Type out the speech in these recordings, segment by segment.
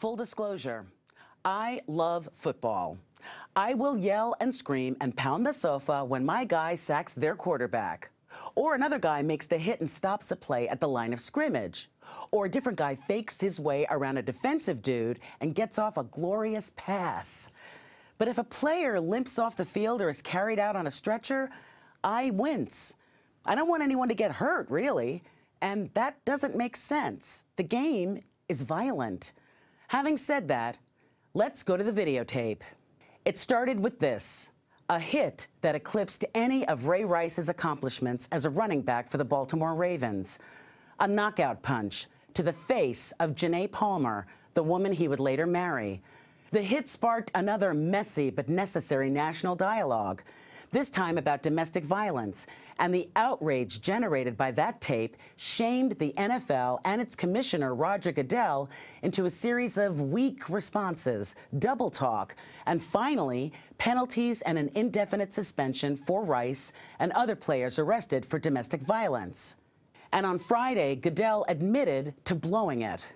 Full disclosure, I love football. I will yell and scream and pound the sofa when my guy sacks their quarterback, or another guy makes the hit and stops a play at the line of scrimmage, or a different guy fakes his way around a defensive dude and gets off a glorious pass. But if a player limps off the field or is carried out on a stretcher, I wince. I don't want anyone to get hurt, really, and that doesn't make sense. The game is violent. Having said that, let's go to the videotape. It started with this, a hit that eclipsed any of Ray Rice's accomplishments as a running back for the Baltimore Ravens. A knockout punch to the face of Janae Palmer, the woman he would later marry. The hit sparked another messy but necessary national dialogue, this time about domestic violence, and the outrage generated by that tape shamed the NFL and its commissioner, Roger Goodell, into a series of weak responses, double talk, and finally, penalties and an indefinite suspension for Rice and other players arrested for domestic violence. And on Friday, Goodell admitted to blowing it.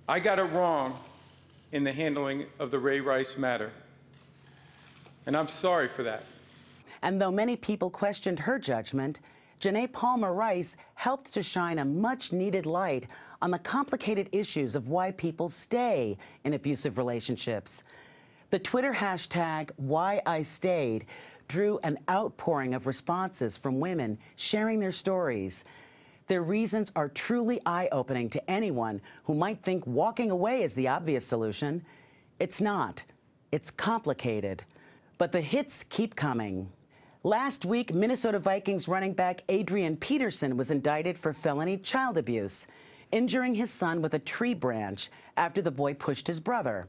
I got it wrong in the handling of the Ray Rice matter, and I'm sorry for that. And though many people questioned her judgment, Janae Palmer Rice helped to shine a much-needed light on the complicated issues of why people stay in abusive relationships. The Twitter hashtag #WhyIStayed drew an outpouring of responses from women sharing their stories. Their reasons are truly eye-opening to anyone who might think walking away is the obvious solution. It's not. It's complicated. But the hits keep coming. Last week, Minnesota Vikings running back Adrian Peterson was indicted for felony child abuse, injuring his son with a tree branch after the boy pushed his brother.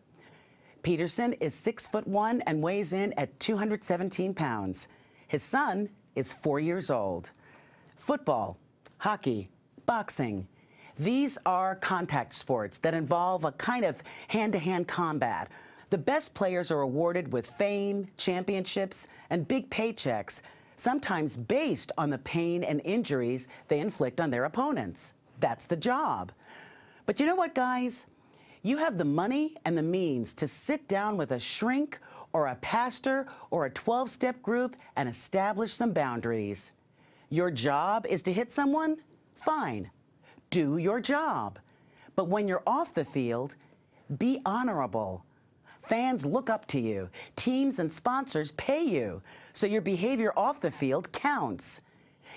Peterson is 6'1" and weighs in at 217 pounds. His son is 4 years old. Football, hockey, boxing. These are contact sports that involve a kind of hand-to-hand combat. The best players are awarded with fame, championships, and big paychecks, sometimes based on the pain and injuries they inflict on their opponents. That's the job. But you know what, guys? You have the money and the means to sit down with a shrink or a pastor or a 12-step group and establish some boundaries. Your job is to hit someone? Fine. Do your job. But when you're off the field, be honorable. Fans look up to you. Teams and sponsors pay you. So your behavior off the field counts.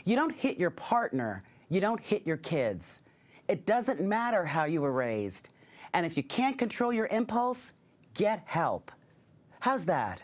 You don't hit your partner. You don't hit your kids. It doesn't matter how you were raised. And if you can't control your impulse, get help. How's that?